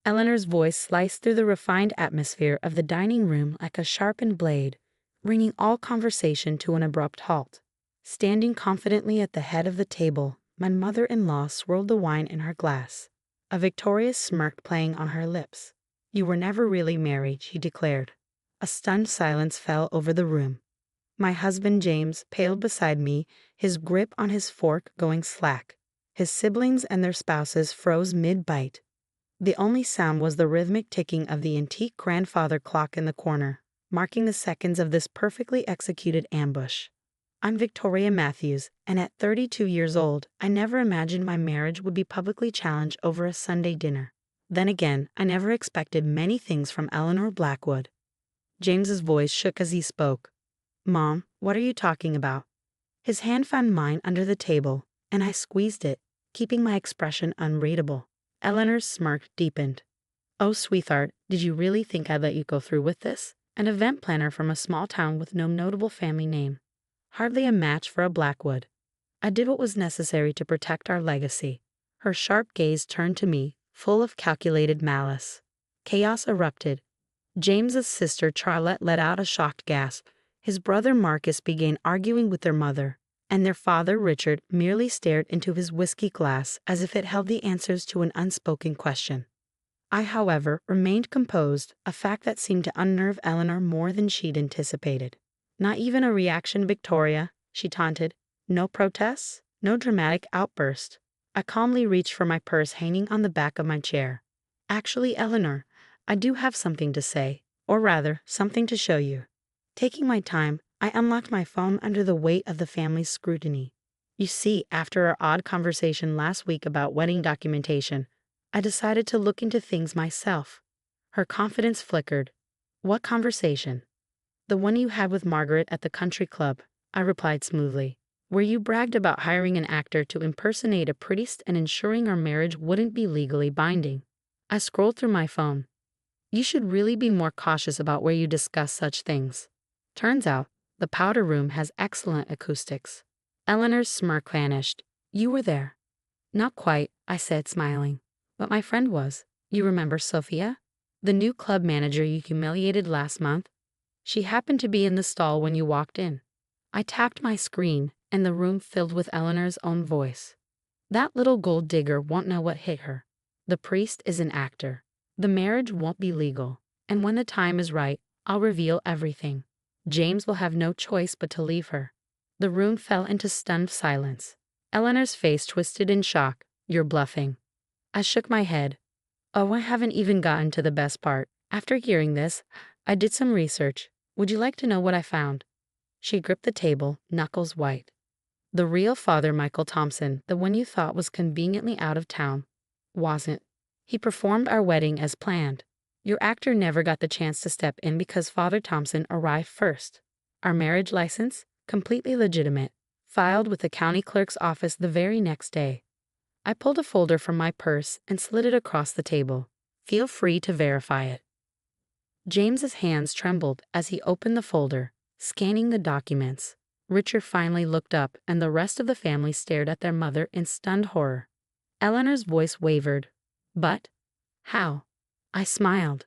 Eleanor's voice sliced through the refined atmosphere of the dining room like a sharpened blade, bringing all conversation to an abrupt halt. Standing confidently at the head of the table, my mother-in-law swirled the wine in her glass, a victorious smirk playing on her lips. "You were never really married," she declared. A stunned silence fell over the room. My husband James paled beside me, his grip on his fork going slack. His siblings and their spouses froze mid-bite. The only sound was the rhythmic ticking of the antique grandfather clock in the corner, marking the seconds of this perfectly executed ambush. I'm Victoria Matthews, and at 32 years old, I never imagined my marriage would be publicly challenged over a Sunday dinner. Then again, I never expected many things from Eleanor Blackwood. James's voice shook as he spoke. "Mom, what are you talking about?" His hand found mine under the table, and I squeezed it, keeping my expression unreadable. Eleanor's smirk deepened. "Oh, sweetheart, did you really think I'd let you go through with this? An event planner from a small town with no notable family name. Hardly a match for a Blackwood. I did what was necessary to protect our legacy." Her sharp gaze turned to me, full of calculated malice. Chaos erupted. James's sister Charlotte let out a shocked gasp. His brother Marcus began arguing with their mother, and their father Richard merely stared into his whiskey glass as if it held the answers to an unspoken question. I, however, remained composed, a fact that seemed to unnerve Eleanor more than she'd anticipated. "Not even a reaction, Victoria," she taunted. "No protests? No dramatic outburst?" I calmly reached for my purse hanging on the back of my chair. "Actually, Eleanor, I do have something to say, or rather, something to show you." Taking my time, I unlocked my phone under the weight of the family's scrutiny. "You see, after our odd conversation last week about wedding documentation, I decided to look into things myself." Her confidence flickered. "What conversation?" "The one you had with Margaret at the country club," I replied smoothly, "where you bragged about hiring an actor to impersonate a priest and ensuring our marriage wouldn't be legally binding." I scrolled through my phone. "You should really be more cautious about where you discuss such things. Turns out, the powder room has excellent acoustics." Eleanor's smirk vanished. "You were there." "Not quite," I said, smiling. "But my friend was. You remember Sophia? The new club manager you humiliated last month? She happened to be in the stall when you walked in." I tapped my screen, and the room filled with Eleanor's own voice. "That little gold digger won't know what hit her. The priest is an actor. The marriage won't be legal, and when the time is right, I'll reveal everything. James will have no choice but to leave her." The room fell into stunned silence. Eleanor's face twisted in shock. "You're bluffing." I shook my head. "Oh, I haven't even gotten to the best part. After hearing this, I did some research. Would you like to know what I found?" She gripped the table, knuckles white. "The real Father Michael Thompson, the one you thought was conveniently out of town, wasn't. He performed our wedding as planned. Your actor never got the chance to step in because Father Thompson arrived first. Our marriage license, completely legitimate, filed with the county clerk's office the very next day." I pulled a folder from my purse and slid it across the table. "Feel free to verify it." James's hands trembled as he opened the folder, scanning the documents. Richard finally looked up, and the rest of the family stared at their mother in stunned horror. Eleanor's voice wavered. "But how?" I smiled.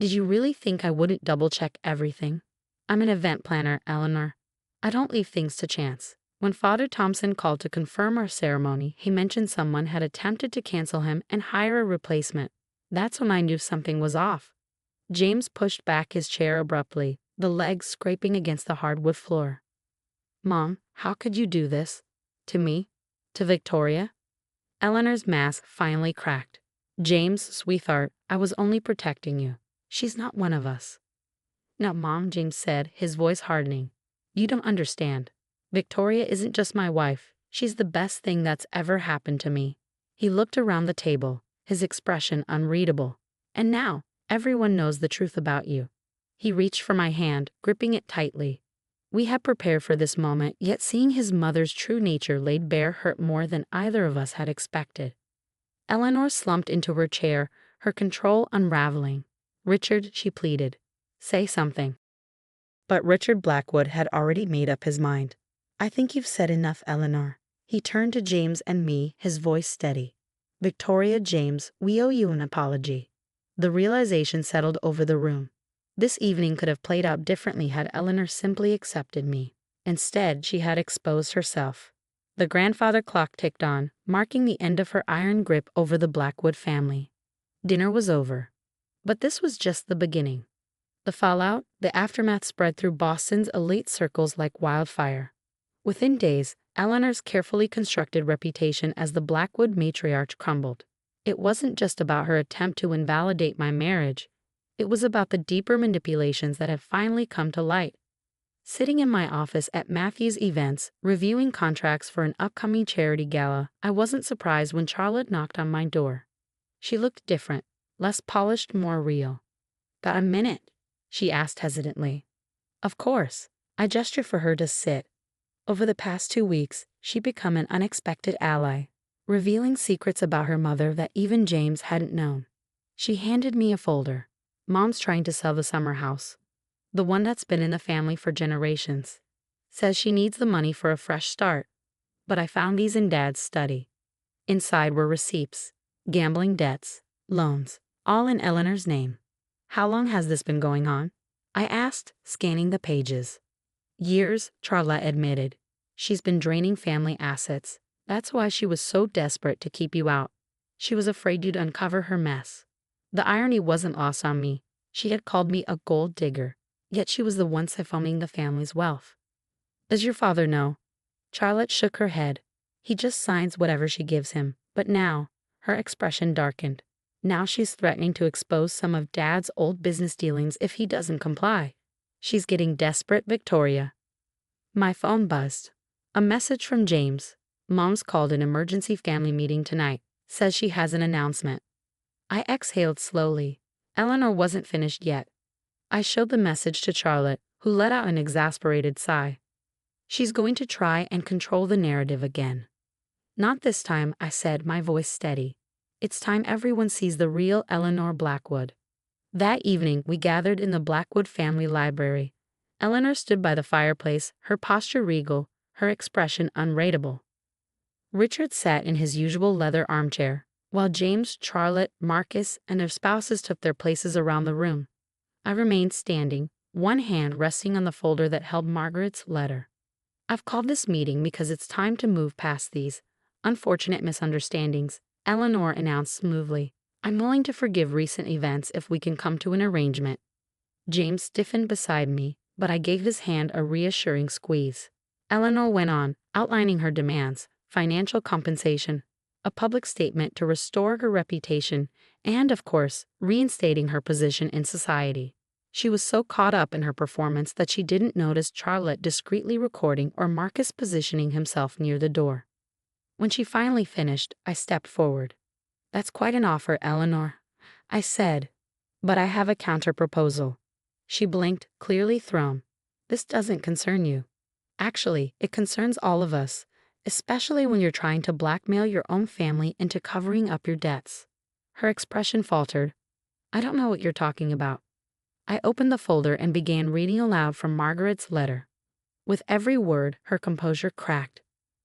"Did you really think I wouldn't double-check everything? I'm an event planner, Eleanor. I don't leave things to chance. When Father Thompson called to confirm our ceremony, he mentioned someone had attempted to cancel him and hire a replacement. That's when I knew something was off." James pushed back his chair abruptly, the legs scraping against the hardwood floor. "Mom, how could you do this? To me? To Victoria?" Eleanor's mask finally cracked. "James, sweetheart, I was only protecting you. She's not one of us." "Now, Mom," James said, his voice hardening, "you don't understand. Victoria isn't just my wife. She's the best thing that's ever happened to me." He looked around the table, his expression unreadable. "And now, everyone knows the truth about you." He reached for my hand, gripping it tightly. We had prepared for this moment, yet seeing his mother's true nature laid bare hurt more than either of us had expected. Eleanor slumped into her chair, her control unraveling. "Richard," she pleaded, "say something." But Richard Blackwood had already made up his mind. "I think you've said enough, Eleanor." He turned to James and me, his voice steady. "Victoria, James, we owe you an apology. The realization settled over the room. This evening could have played out differently had Eleanor simply accepted me. Instead, she had exposed herself. The grandfather clock ticked on, marking the end of her iron grip over the Blackwood family. Dinner was over. But this was just the beginning. The fallout, the aftermath spread through Boston's elite circles like wildfire. Within days, Eleanor's carefully constructed reputation as the Blackwood matriarch crumbled. It wasn't just about her attempt to invalidate my marriage. It was about the deeper manipulations that had finally come to light. Sitting in my office at Matthew's events, reviewing contracts for an upcoming charity gala, I wasn't surprised when Charlotte knocked on my door. She looked different, less polished, more real. "Got a minute?" she asked hesitantly. Of course. I gestured for her to sit. Over the past 2 weeks, she'd become an unexpected ally, revealing secrets about her mother that even James hadn't known. She handed me a folder. "Mom's trying to sell the summer house. The one that's been in the family for generations. Says she needs the money for a fresh start. But I found these in Dad's study." Inside were receipts, gambling debts, loans, all in Eleanor's name. "How long has this been going on?" I asked, scanning the pages. "Years," Charlotte admitted. "She's been draining family assets. That's why she was so desperate to keep you out. She was afraid you'd uncover her mess." The irony wasn't lost on me. She had called me a gold digger, yet she was the one siphoning the family's wealth. "Does your father know?" Charlotte shook her head. "He just signs whatever she gives him." But now, her expression darkened. "Now she's threatening to expose some of Dad's old business dealings if he doesn't comply. She's getting desperate, Victoria." My phone buzzed. A message from James. "Mom's called an emergency family meeting tonight. Says she has an announcement." I exhaled slowly. Eleanor wasn't finished yet. I showed the message to Charlotte, who let out an exasperated sigh. "She's going to try and control the narrative again." "Not this time," I said, my voice steady. "It's time everyone sees the real Eleanor Blackwood." That evening, we gathered in the Blackwood family library. Eleanor stood by the fireplace, her posture regal, her expression unreadable. Richard sat in his usual leather armchair, while James, Charlotte, Marcus, and their spouses took their places around the room. I remained standing, one hand resting on the folder that held Margaret's letter. "I've called this meeting because it's time to move past these unfortunate misunderstandings," Eleanor announced smoothly. "I'm willing to forgive recent events if we can come to an arrangement." James stiffened beside me, but I gave his hand a reassuring squeeze. Eleanor went on, outlining her demands: financial compensation, a public statement to restore her reputation, and, of course, reinstating her position in society. She was so caught up in her performance that she didn't notice Charlotte discreetly recording or Marcus positioning himself near the door. When she finally finished, I stepped forward. "That's quite an offer, Eleanor," I said, "but I have a counter-proposal." She blinked, clearly thrown. "This doesn't concern you." "Actually, it concerns all of us, especially when you're trying to blackmail your own family into covering up your debts." Her expression faltered. "I don't know what you're talking about." I opened the folder and began reading aloud from Margaret's letter. With every word, her composure cracked.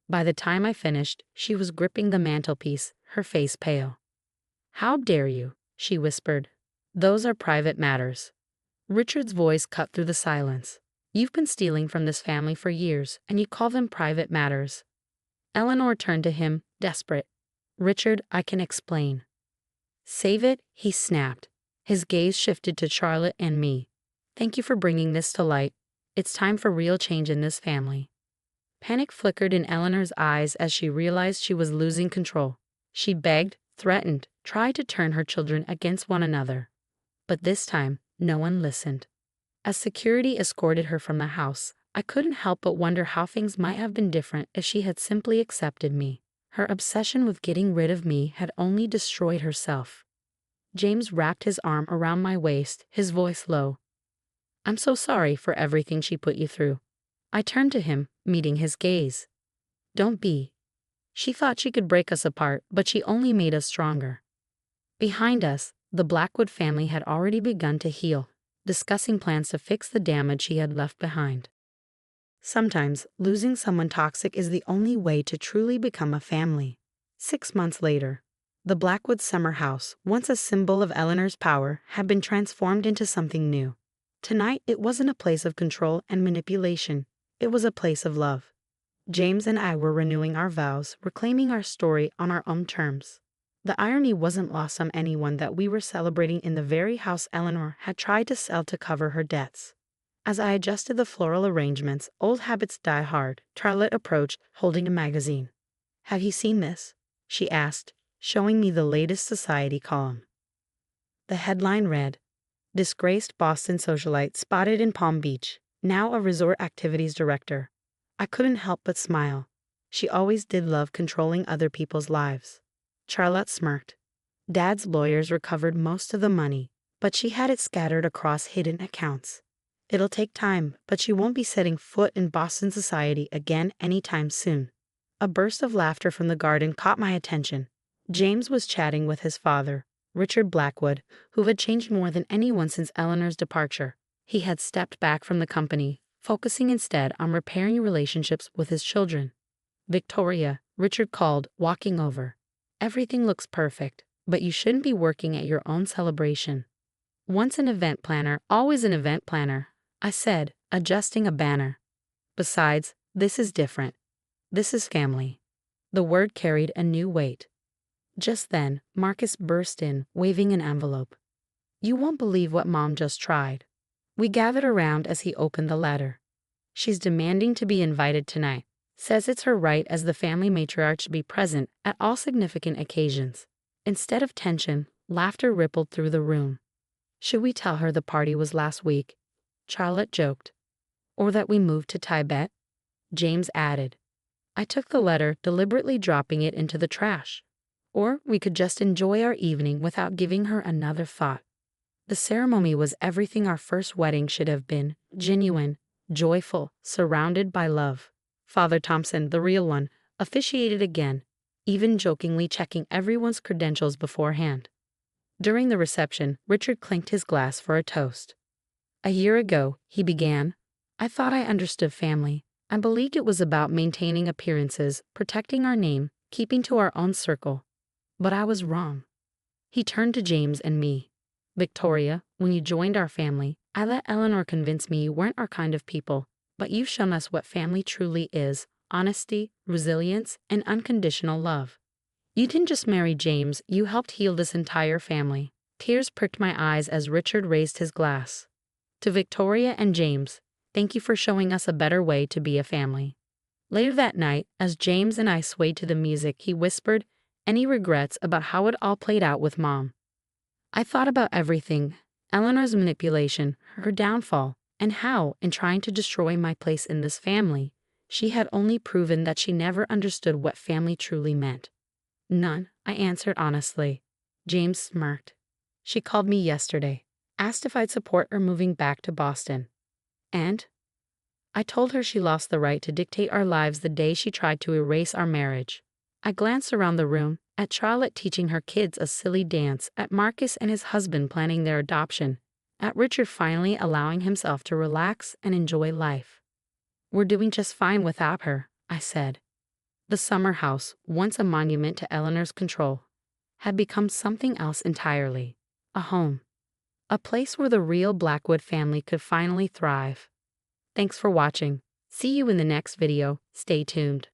By the time I finished, she was gripping the mantelpiece, her face pale. "How dare you?" she whispered. "Those are private matters." Richard's voice cut through the silence. "You've been stealing from this family for years, and you call them private matters." Eleanor turned to him, desperate. "Richard, I can explain." "Save it," he snapped. His gaze shifted to Charlotte and me. "Thank you for bringing this to light. It's time for real change in this family." Panic flickered in Eleanor's eyes as she realized she was losing control. She begged, threatened, tried to turn her children against one another. But this time, no one listened. As security escorted her from the house, I couldn't help but wonder how things might have been different if she had simply accepted me. Her obsession with getting rid of me had only destroyed herself. James wrapped his arm around my waist, his voice low. "I'm so sorry for everything she put you through." I turned to him, meeting his gaze. "Don't be. She thought she could break us apart, but she only made us stronger." Behind us, the Blackwood family had already begun to heal, discussing plans to fix the damage she had left behind. Sometimes, losing someone toxic is the only way to truly become a family. 6 months later, The Blackwood summer house, once a symbol of Eleanor's power, had been transformed into something new. Tonight, it wasn't a place of control and manipulation. It was a place of love. James and I were renewing our vows, reclaiming our story on our own terms. The irony wasn't lost on anyone that we were celebrating in the very house Eleanor had tried to sell to cover her debts. As I adjusted the floral arrangements, old habits die hard. Charlotte approached, holding a magazine. "Have you seen this?" she asked, showing me the latest society column. The headline read, "Disgraced Boston socialite spotted in Palm Beach, now a resort activities director." I couldn't help but smile. She always did love controlling other people's lives. Charlotte smirked. Dad's lawyers recovered most of the money, but she had it scattered across hidden accounts. It'll take time, but she won't be setting foot in Boston society again anytime soon. A burst of laughter from the garden caught my attention. James was chatting with his father, Richard Blackwood, who had changed more than anyone since Eleanor's departure. He had stepped back from the company, focusing instead on repairing relationships with his children. "Victoria," Richard called, walking over. "Everything looks perfect, but you shouldn't be working at your own celebration." "Once an event planner, always an event planner," I said, adjusting a banner. "Besides, this is different. This is family." The word carried a new weight. Just then, Marcus burst in, waving an envelope. "You won't believe what Mom just tried." We gathered around as he opened the letter. "She's demanding to be invited tonight. Says it's her right as the family matriarch to be present at all significant occasions." Instead of tension, laughter rippled through the room. "Should we tell her the party was last week?" Charlotte joked. "Or that we moved to Tibet?" James added. I took the letter, deliberately dropping it into the trash. Or we could just enjoy our evening without giving her another thought. The ceremony was everything our first wedding should have been: genuine, joyful, surrounded by love. Father Thompson, the real one, officiated again, even jokingly checking everyone's credentials beforehand. During the reception, Richard clinked his glass for a toast. "A year ago," he began, "I thought I understood family. I believed it was about maintaining appearances, protecting our name, keeping to our own circle. But I was wrong." He turned to James and me. "Victoria, when you joined our family, I let Eleanor convince me you weren't our kind of people, but you've shown us what family truly is: honesty, resilience, and unconditional love. You didn't just marry James, you helped heal this entire family." Tears pricked my eyes as Richard raised his glass. "To Victoria and James, thank you for showing us a better way to be a family." Later that night, as James and I swayed to the music, he whispered, "Any regrets about how it all played out with Mom?" I thought about everything: Eleanor's manipulation, her downfall, and how, in trying to destroy my place in this family, she had only proven that she never understood what family truly meant. "None," I answered honestly. James smirked. "She called me yesterday, asked if I'd support her moving back to Boston. And I told her she lost the right to dictate our lives the day she tried to erase our marriage." I glanced around the room, at Charlotte teaching her kids a silly dance, at Marcus and his husband planning their adoption, at Richard finally allowing himself to relax and enjoy life. "We're doing just fine without her," I said. The summer house, once a monument to Eleanor's control, had become something else entirely: a home. A place where the real Blackwood family could finally thrive. Thanks for watching. See you in the next video. Stay tuned.